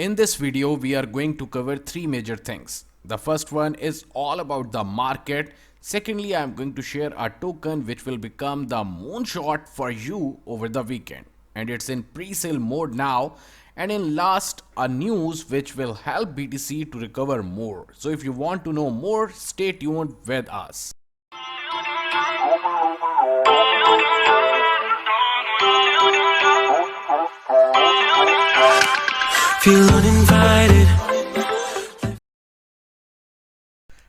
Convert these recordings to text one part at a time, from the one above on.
In this video, we are going to cover three major things. The first one is all about the market. Secondly, I am going to share a token which will become the moonshot for you over the weekend. And it's in pre-sale mode now. And in last, a news which will help BTC to recover more. So if you want to know more, stay tuned with us. Feel uninvited.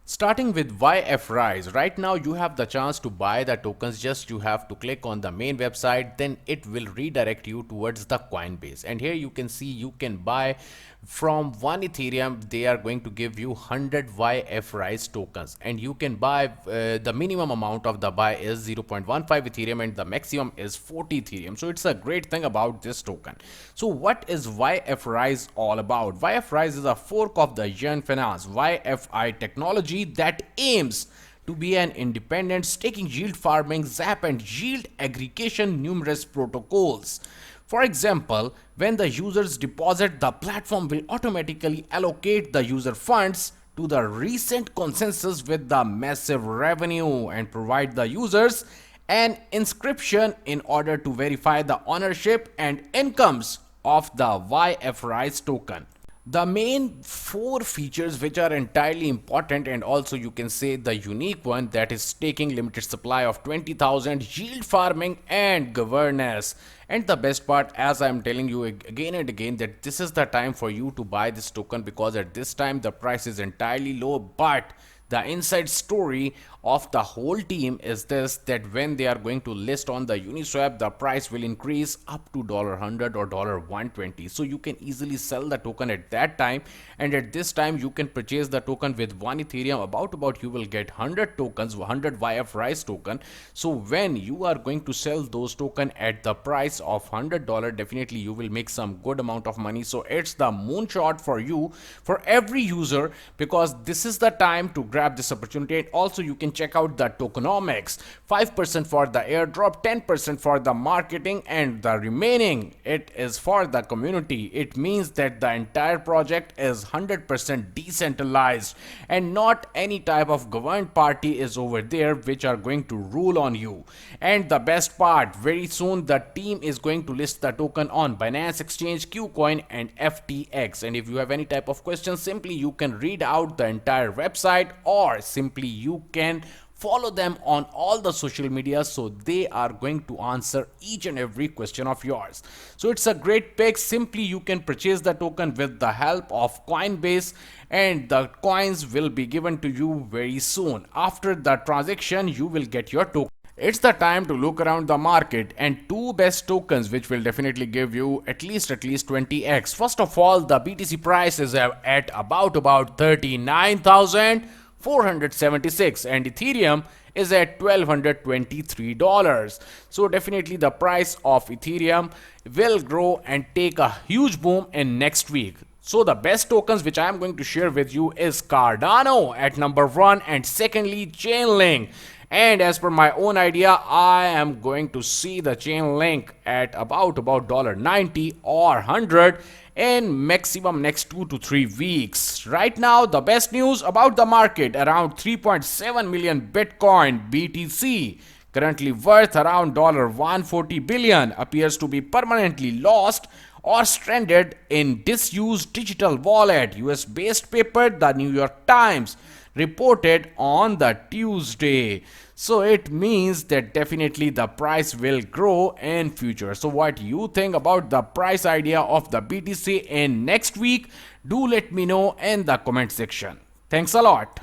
Starting with YF Rise, right now you have the chance to buy the tokens. Just you have to click on the main website, then it will redirect you towards the Coinbase. And here you can see you can buy from 1 Ethereum. They are going to give you 100 YF Rise tokens, and you can buy the minimum amount of the buy is 0.15 Ethereum and the maximum is 40 Ethereum. So it's a great thing about this token. So what is YF Rise all about? YF Rise is a fork of the Yearn Finance YFI technology that aims to be an independent staking, yield farming, ZAP and yield aggregation numerous protocols. For example, when the users deposit, the platform will automatically allocate the user funds to the recent consensus with the massive revenue and provide the users an inscription in order to verify the ownership and incomes of the YF Rise token. The main four features which are entirely important, and also you can say the unique one, that is staking, limited supply of 20,000, yield farming and governance. And the best part, as I'm telling you again and again, that this is the time for you to buy this token, because at this time the price is entirely low. But the inside story of the whole team is this, that when they are going to list on the Uniswap, the price will increase up to $100 or $120. So you can easily sell the token at that time, and at this time you can purchase the token with 1 Ethereum. About you will get 100 tokens, 100 YF Rise token. So when you are going to sell those token at the price of $100, definitely you will make some good amount of money. So it's the moonshot for you, for every user, because this is the time to grab this opportunity. And also you can check out the tokenomics: 5% for the airdrop, 10% for the marketing, and the remaining it is for the community. It means that the entire project is 100% decentralized, and not any type of governed party is over there which are going to rule on you. And the best part, very soon the team is going to list the token on Binance Exchange, KuCoin and FTX. And if you have any type of questions, simply you can read out the entire website, or simply you can follow them on all the social media, so they are going to answer each and every question of yours. So it's a great pick. Simply you can purchase the token with the help of Coinbase, and the coins will be given to you very soon. After the transaction, you will get your token. It's the time to look around the market, and two best tokens which will definitely give you at least 20x. First of all, the BTC price is at about 39,476, and Ethereum is at $1,223. So definitely the price of Ethereum will grow and take a huge boom in next week. So the best tokens which I am going to share with you is Cardano at number 1, and secondly Chainlink. And as per my own idea, I am going to see the Chainlink at about $90 or 100 in maximum next 2 to 3 weeks. Right now, the best news about the market: around 3.7 million Bitcoin BTC, currently worth around $140 billion, appears to be permanently lost or stranded in disused digital wallet. US based paper, the New York Times, reported on the Tuesday. So it means that definitely the price will grow in future. So what you think about the price idea of the BTC in next week? Do let me know in the comment section. Thanks a lot.